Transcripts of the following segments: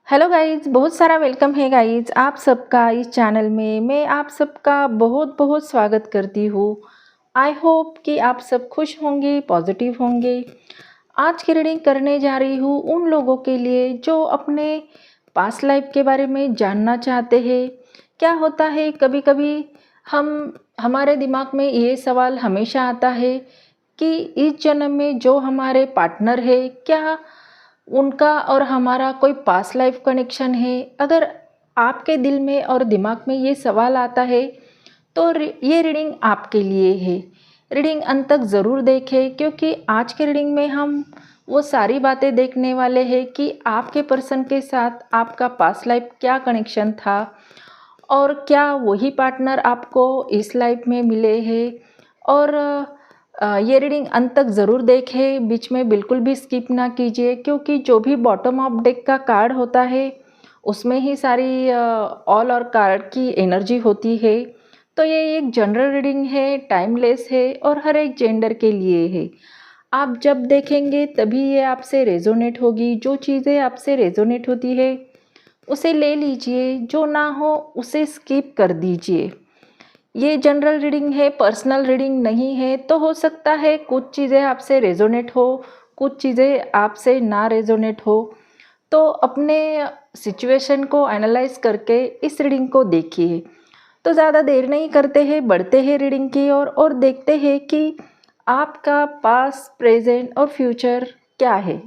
Hello guys, बहुत सारा welcome है गाइस आप सबका इस चैनल में। मैं आप सबका बहुत बहुत स्वागत करती हूँ। आई होप कि आप सब खुश होंगे, पॉजिटिव होंगे। आज की रीडिंग करने जा रही हूँ उन लोगों के लिए जो अपने पास्ट लाइफ के बारे में जानना चाहते हैं। क्या होता है, कभी कभी हम हमारे दिमाग में ये सवाल हमेशा आता है कि इस जन्म में जो हमारे पार्टनर है, क्या उनका और हमारा कोई पास्ट लाइफ कनेक्शन है। अगर आपके दिल में और दिमाग में ये सवाल आता है तो ये रीडिंग आपके लिए है। रीडिंग अंत तक ज़रूर देखें, क्योंकि आज के रीडिंग में हम वो सारी बातें देखने वाले हैं कि आपके पर्सन के साथ आपका पास्ट लाइफ क्या कनेक्शन था और क्या वही पार्टनर आपको इस लाइफ में मिले हैं। और ये रीडिंग अंत तक ज़रूर देखें, बीच में बिल्कुल भी स्किप ना कीजिए, क्योंकि जो भी बॉटम ऑफ डेक का कार्ड होता है उसमें ही सारी ऑल और कार्ड की एनर्जी होती है। तो ये एक जनरल रीडिंग है, टाइमलेस है और हर एक जेंडर के लिए है। आप जब देखेंगे तभी ये आपसे रेजोनेट होगी। जो चीज़ें आपसे रेजोनेट होती है उसे ले लीजिए, जो ना हो उसे स्किप कर दीजिए। ये जनरल रीडिंग है, पर्सनल रीडिंग नहीं है। तो हो सकता है कुछ चीज़ें आपसे रेजोनेट हो, कुछ चीज़ें आपसे ना रेजोनेट हो। तो अपने सिचुएशन को एनालाइज करके इस रीडिंग को देखिए। तो ज़्यादा देर नहीं करते हैं, बढ़ते हैं रीडिंग की ओर और देखते हैं कि आपका पास्ट, प्रेजेंट और फ्यूचर क्या है।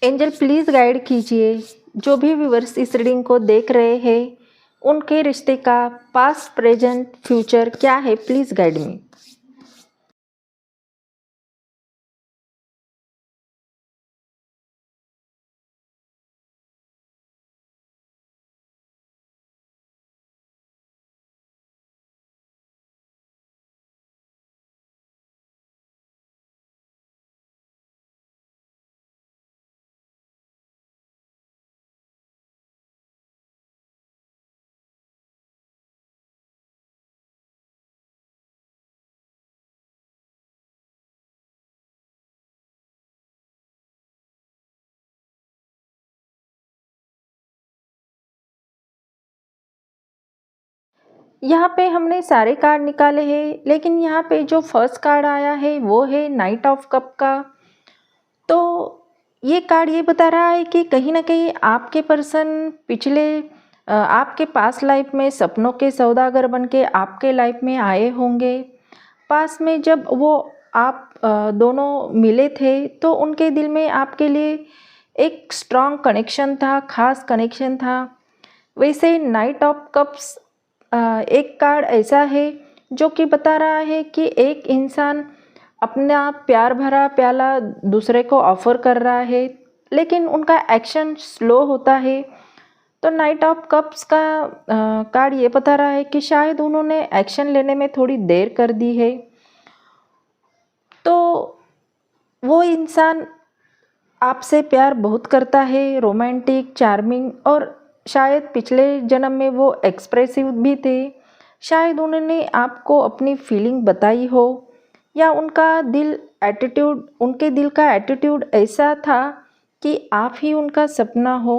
एंजल प्लीज़ गाइड कीजिए जो भी व्यूवर्स इस रीडिंग को देख रहे हैं, उनके रिश्ते का पास्ट, प्रेजेंट, फ्यूचर क्या है। Please guide me. यहाँ पे हमने सारे कार्ड निकाले हैं, लेकिन यहाँ पे जो फर्स्ट कार्ड आया है वो है नाइट ऑफ कप का। तो ये कार्ड ये बता रहा है कि कहीं ना कहीं आपके पर्सन पिछले आपके पास्ट लाइफ में सपनों के सौदागर बन के आपके लाइफ में आए होंगे। पास में जब वो आप दोनों मिले थे तो उनके दिल में आपके लिए एक स्ट्रॉन्ग कनेक्शन था, खास कनेक्शन था। वैसे नाइट ऑफ कप्स एक कार्ड ऐसा है जो कि बता रहा है कि एक इंसान अपना प्यार भरा प्याला दूसरे को ऑफर कर रहा है, लेकिन उनका एक्शन स्लो होता है। तो नाइट ऑफ कप्स का कार्ड ये बता रहा है कि शायद उन्होंने एक्शन लेने में थोड़ी देर कर दी है। तो वो इंसान आपसे प्यार बहुत करता है, रोमांटिक, चार्मिंग, और शायद पिछले जन्म में वो एक्सप्रेसिव भी थे। शायद उन्होंने आपको अपनी फीलिंग बताई हो, या उनके दिल का एटीट्यूड ऐसा था कि आप ही उनका सपना हो।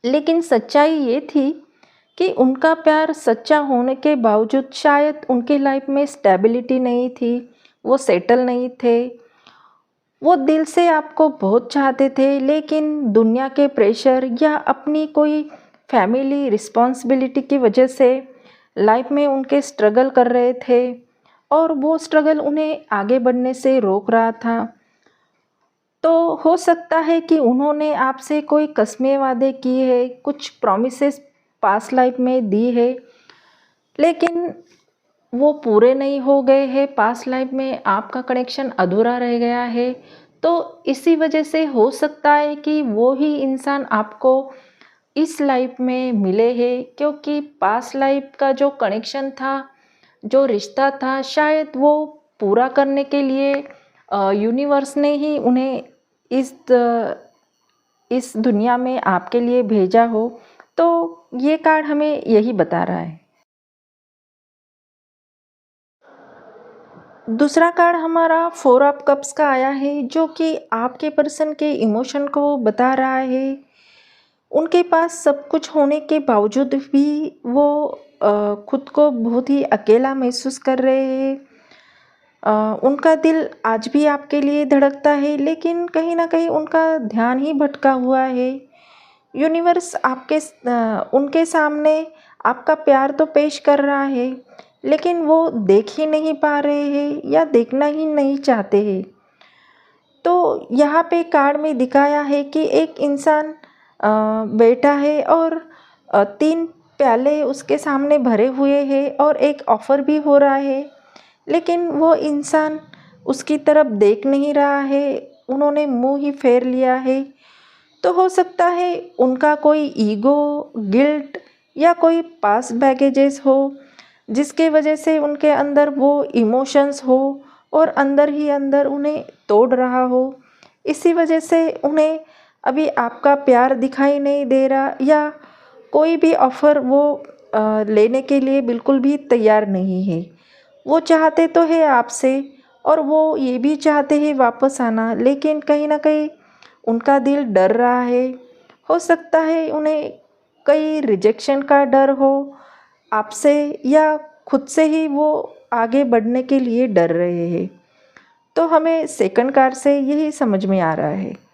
लेकिन सच्चाई ये थी कि उनका प्यार सच्चा होने के बावजूद शायद उनके लाइफ में स्टेबिलिटी नहीं थी, वो सेटल नहीं थे। वो दिल से आपको बहुत चाहते थे, लेकिन दुनिया के प्रेशर या अपनी कोई फैमिली रिस्पॉन्सिबिलिटी की वजह से लाइफ में उनके स्ट्रगल कर रहे थे, और वो स्ट्रगल उन्हें आगे बढ़ने से रोक रहा था। तो हो सकता है कि उन्होंने आपसे कोई कस्में वादे किए हैं, कुछ प्रॉमिसेस पास्ट लाइफ में दी है, लेकिन वो पूरे नहीं हो गए हैं। पास्ट लाइफ में आपका कनेक्शन अधूरा रह गया है। तो इसी वजह से हो सकता है कि वो ही इंसान आपको इस लाइफ में मिले हैं, क्योंकि पास्ट लाइफ का जो कनेक्शन था, जो रिश्ता था, शायद वो पूरा करने के लिए यूनिवर्स ने ही उन्हें इस दुनिया में आपके लिए भेजा हो, तो ये कार्ड हमें यही बता रहा है। दूसरा कार्ड हमारा 4 ऑफ कप्स का आया है, जो कि आपके पर्सन के इमोशन को बता रहा है। उनके पास सब कुछ होने के बावजूद भी वो खुद को बहुत ही अकेला महसूस कर रहे हैं। उनका दिल आज भी आपके लिए धड़कता है, लेकिन कहीं न कहीं उनका ध्यान ही भटका हुआ है। यूनिवर्स उनके सामने आपका प्यार तो पेश कर रहा है, लेकिन वो देख ही नहीं पा रहे हैं या देखना ही नहीं चाहते हैं। तो यहाँ पे कार्ड में दिखाया है कि एक इंसान बैठा है और 3 प्याले उसके सामने भरे हुए हैं और एक ऑफ़र भी हो रहा है, लेकिन वो इंसान उसकी तरफ देख नहीं रहा है, उन्होंने मुँह ही फेर लिया है। तो हो सकता है उनका कोई ईगो, गिल्ट या कोई पास्ट बैगेजेस हो, जिसके वजह से उनके अंदर वो इमोशंस हो और अंदर ही अंदर उन्हें तोड़ रहा हो। इसी वजह से उन्हें अभी आपका प्यार दिखाई नहीं दे रहा, या कोई भी ऑफ़र वो लेने के लिए बिल्कुल भी तैयार नहीं है। वो चाहते तो है आपसे और वो ये भी चाहते हैं वापस आना, लेकिन कहीं न कहीं उनका दिल डर रहा है। हो सकता है उन्हें कई रिजेक्शन का डर हो आपसे, या खुद से ही वो आगे बढ़ने के लिए डर रहे हैं। तो हमें सेकंड कार्ड से यही समझ में आ रहा है।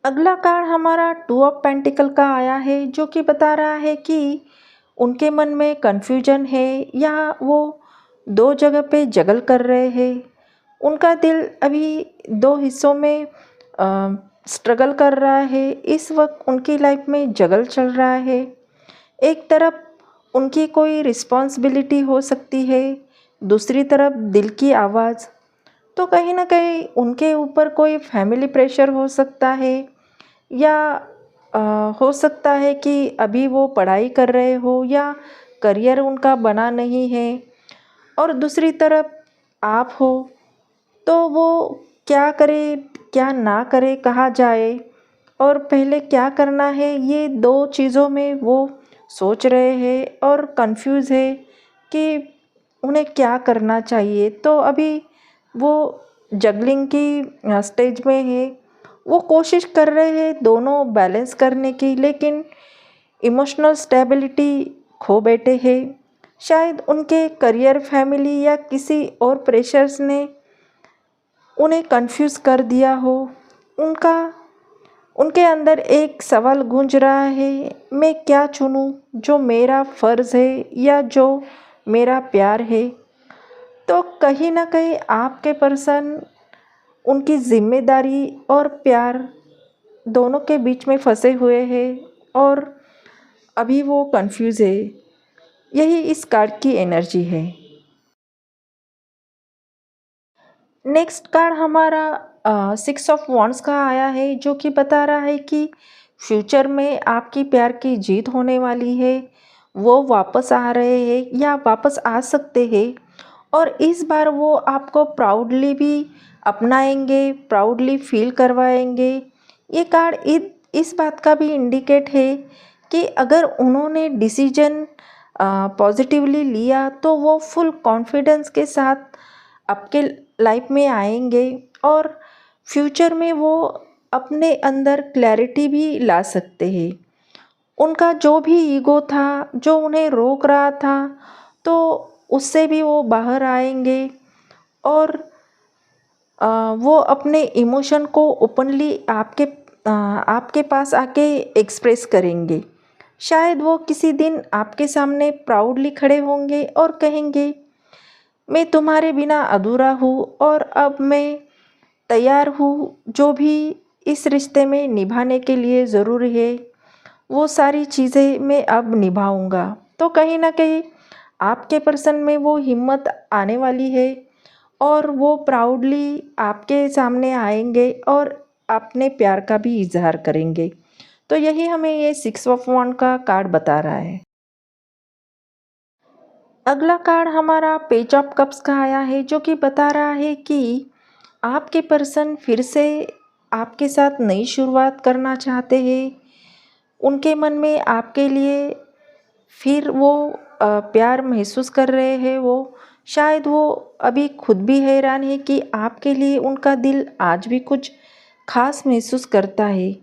अगला कार्ड हमारा 2 ऑफ पेंटिकल का आया है, जो कि बता रहा है कि उनके मन में कन्फ्यूजन है, या वो 2 जगह पे जगल कर रहे हैं। उनका दिल अभी 2 हिस्सों में स्ट्रगल कर रहा है। इस वक्त उनकी लाइफ में जगल चल रहा है। एक तरफ उनकी कोई रिस्पॉन्सिबिलिटी हो सकती है, दूसरी तरफ दिल की आवाज़। तो कहीं न कहीं उनके ऊपर कोई फैमिली प्रेशर हो सकता है, या हो सकता है कि अभी वो पढ़ाई कर रहे हो या करियर उनका बना नहीं है, और दूसरी तरफ आप हो। तो वो क्या करे, क्या ना करे, कहाँ जाए और पहले क्या करना है, ये 2 चीज़ों में वो सोच रहे हैं और कंफ्यूज है कि उन्हें क्या करना चाहिए। तो अभी वो जगलिंग की स्टेज में है। वो कोशिश कर रहे हैं दोनों बैलेंस करने की, लेकिन इमोशनल स्टेबिलिटी खो बैठे हैं। शायद उनके करियर, फैमिली या किसी और प्रेशर्स ने उन्हें कंफ्यूज कर दिया हो। उनका उनके अंदर एक सवाल गूंज रहा है, मैं क्या चुनूं, जो मेरा फ़र्ज़ है या जो मेरा प्यार है। तो कहीं ना कहीं आपके पर्सन उनकी जिम्मेदारी और प्यार दोनों के बीच में फंसे हुए हैं, और अभी वो कंफ्यूज है। यही इस कार्ड की एनर्जी है। नेक्स्ट कार्ड हमारा 6 ऑफ वॉन्ड्स का आया है, जो कि बता रहा है कि फ्यूचर में आपकी प्यार की जीत होने वाली है। वो वापस आ रहे हैं या वापस आ सकते हैं, और इस बार वो आपको प्राउडली भी अपनाएंगे, प्राउडली फील करवाएंगे। ये कार्ड इस बात का भी इंडिकेट है कि अगर उन्होंने डिसीजन पॉजिटिवली लिया, तो वो फुल कॉन्फिडेंस के साथ आपके लाइफ में आएंगे, और फ्यूचर में वो अपने अंदर क्लैरिटी भी ला सकते हैं। उनका जो भी ईगो था, जो उन्हें रोक रहा था, तो उससे भी वो बाहर आएंगे, और वो अपने इमोशन को ओपनली आपके पास आके एक्सप्रेस करेंगे। शायद वो किसी दिन आपके सामने प्राउडली खड़े होंगे और कहेंगे, मैं तुम्हारे बिना अधूरा हूँ और अब मैं तैयार हूँ, जो भी इस रिश्ते में निभाने के लिए ज़रूरी है वो सारी चीज़ें मैं अब निभाऊंगा। तो कहीं ना कहीं आपके पर्सन में वो हिम्मत आने वाली है, और वो प्राउडली आपके सामने आएंगे और अपने प्यार का भी इजहार करेंगे। तो यही हमें ये 6 ऑफ वॉन्ड का कार्ड बता रहा है। अगला कार्ड हमारा पेज ऑफ कप्स का आया है, जो कि बता रहा है कि आपके पर्सन फिर से आपके साथ नई शुरुआत करना चाहते हैं। उनके मन में आपके लिए फिर वो प्यार महसूस कर रहे हैं। वो शायद वो अभी खुद भी हैरान है कि आपके लिए उनका दिल आज भी कुछ खास महसूस करता है।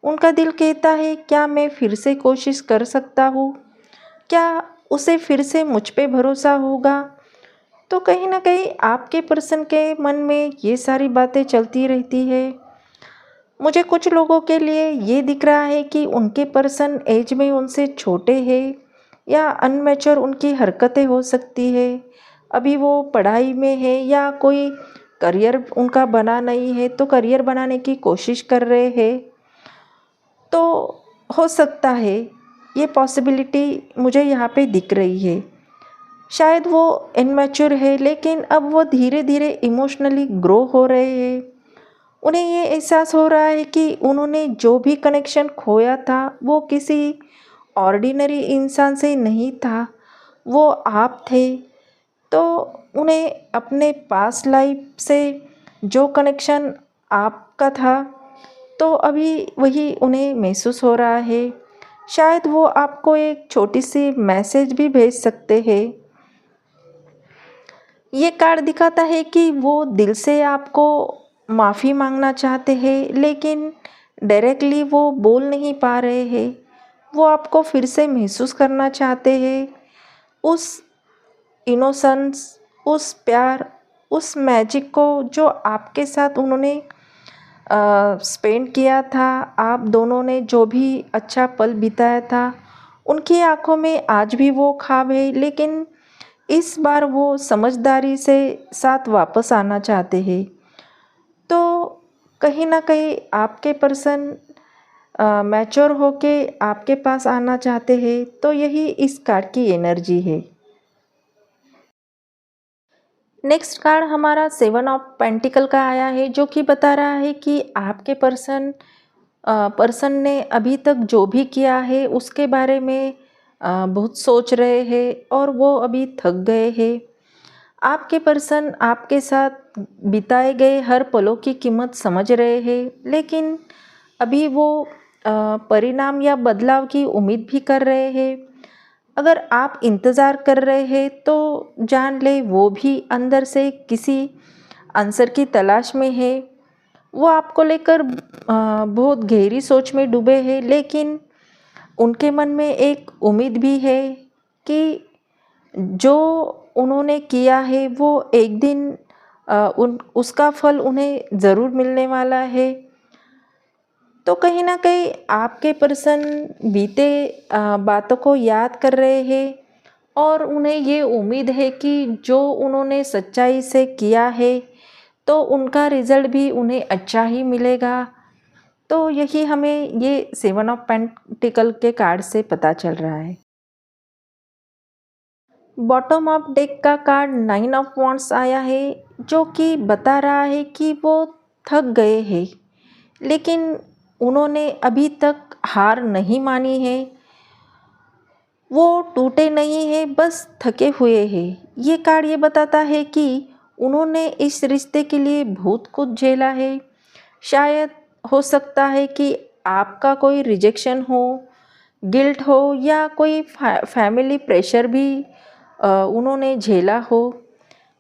उनका दिल कहता है, क्या मैं फिर से कोशिश कर सकता हूँ? क्या उसे फिर से मुझ पे भरोसा होगा? तो कहीं ना कहीं आपके पर्सन के मन में ये सारी बातें चलती रहती है। मुझे कुछ लोगों के लिए ये दिख रहा है कि उनके पर्सन एज में उनसे छोटे हैं या अनमेच्योर उनकी हरकतें हो सकती है। अभी वो पढ़ाई में है या कोई करियर उनका बना नहीं है तो करियर बनाने की कोशिश कर रहे हैं। तो हो सकता है ये पॉसिबिलिटी मुझे यहाँ पे दिख रही है। शायद वो इनमेच्योर है लेकिन अब वो धीरे धीरे इमोशनली ग्रो हो रहे हैं। उन्हें ये एहसास हो रहा है कि उन्होंने जो भी कनेक्शन खोया था वो किसी ऑर्डिनरी इंसान से नहीं था, वो आप थे। तो उन्हें अपने पास्ट लाइफ से जो कनेक्शन आपका था तो अभी वही उन्हें महसूस हो रहा है। शायद वो आपको एक छोटी सी मैसेज भी भेज सकते हैं। ये कार्ड दिखाता है कि वो दिल से आपको माफ़ी मांगना चाहते हैं लेकिन डायरेक्टली वो बोल नहीं पा रहे हैं। वो आपको फिर से महसूस करना चाहते हैं, उस इनोसेंस, उस प्यार, उस मैजिक को जो आपके साथ उन्होंने स्पेंड किया था। आप दोनों ने जो भी अच्छा पल बिताया था, उनकी आंखों में आज भी वो ख्वाब है लेकिन इस बार वो समझदारी से साथ वापस आना चाहते हैं। तो कहीं ना कहीं आपके पर्सन मैच्योर होके आपके पास आना चाहते हैं। तो यही इस कार्ड की एनर्जी है। नेक्स्ट कार्ड हमारा 7 ऑफ पेंटिकल का आया है जो कि बता रहा है कि आपके पर्सन ने अभी तक जो भी किया है उसके बारे में बहुत सोच रहे हैं और वो अभी थक गए हैं। आपके पर्सन आपके साथ बिताए गए हर पलों की कीमत समझ रहे हैं लेकिन अभी वो परिणाम या बदलाव की उम्मीद भी कर रहे हैं। अगर आप इंतज़ार कर रहे हैं तो जान ले वो भी अंदर से किसी आंसर की तलाश में है। वो आपको लेकर बहुत गहरी सोच में डूबे हैं लेकिन उनके मन में एक उम्मीद भी है कि जो उन्होंने किया है वो एक दिन उन उसका फल उन्हें ज़रूर मिलने वाला है। तो कहीं ना कहीं आपके पर्सन बीते बातों को याद कर रहे हैं और उन्हें ये उम्मीद है कि जो उन्होंने सच्चाई से किया है तो उनका रिज़ल्ट भी उन्हें अच्छा ही मिलेगा। तो यही हमें ये 7 ऑफ पेंटिकल के कार्ड से पता चल रहा है। बॉटम ऑफ डेक का कार्ड 9 ऑफ वॉन्ड्स आया है जो कि बता रहा है कि वो थक गए हैं लेकिन उन्होंने अभी तक हार नहीं मानी है। वो टूटे नहीं हैं, बस थके हुए हैं। ये कार्ड ये बताता है कि उन्होंने इस रिश्ते के लिए बहुत कुछ झेला है। शायद हो सकता है कि आपका कोई रिजेक्शन हो, गिल्ट हो या कोई फैमिली प्रेशर भी उन्होंने झेला हो।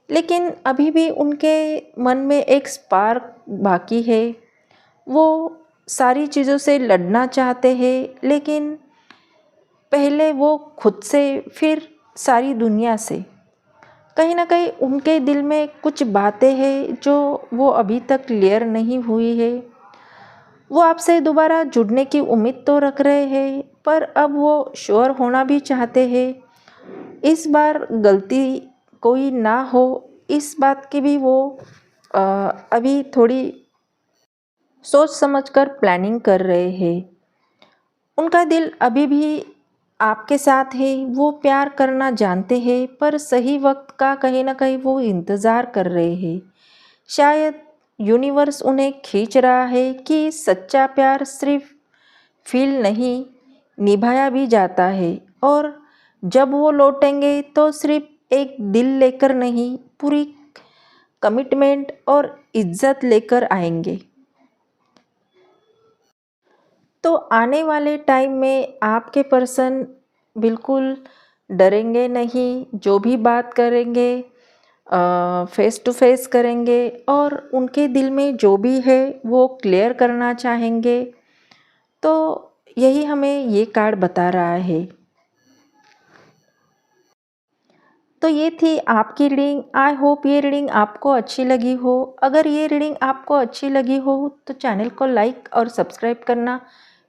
लेकिन अभी भी उनके मन में एक स्पार्क बाकी है। वो सारी चीज़ों से लड़ना चाहते हैं लेकिन पहले वो खुद से फिर सारी दुनिया से। कहीं ना कहीं उनके दिल में कुछ बातें हैं जो वो अभी तक क्लियर नहीं हुई है। वो आपसे दोबारा जुड़ने की उम्मीद तो रख रहे हैं पर अब वो श्योर होना भी चाहते हैं। इस बार गलती कोई ना हो इस बात की भी वो अभी थोड़ी सोच समझकर प्लानिंग कर रहे हैं। उनका दिल अभी भी आपके साथ है, वो प्यार करना जानते हैं पर सही वक्त का कहीं ना कहीं वो इंतज़ार कर रहे हैं। शायद यूनिवर्स उन्हें खींच रहा है कि सच्चा प्यार सिर्फ फील नहीं, निभाया भी जाता है। और जब वो लौटेंगे तो सिर्फ एक दिल लेकर नहीं, पूरी कमिटमेंट और इज्जत लेकर आएंगे। तो आने वाले टाइम में आपके पर्सन बिल्कुल डरेंगे नहीं, जो भी बात करेंगे फेस टू फेस करेंगे और उनके दिल में जो भी है वो क्लियर करना चाहेंगे। तो यही हमें ये कार्ड बता रहा है। तो ये थी आपकी रीडिंग। आई होप ये रीडिंग आपको अच्छी लगी हो। अगर ये रीडिंग आपको अच्छी लगी हो तो चैनल को लाइक और सब्सक्राइब करना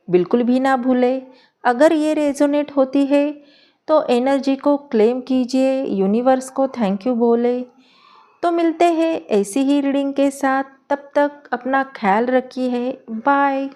बिल्कुल भी ना भूलें। अगर ये रेजोनेट होती है तो एनर्जी को क्लेम कीजिए, यूनिवर्स को थैंक यू बोले। तो मिलते हैं ऐसी ही रीडिंग के साथ, तब तक अपना ख्याल रखिए। बाय।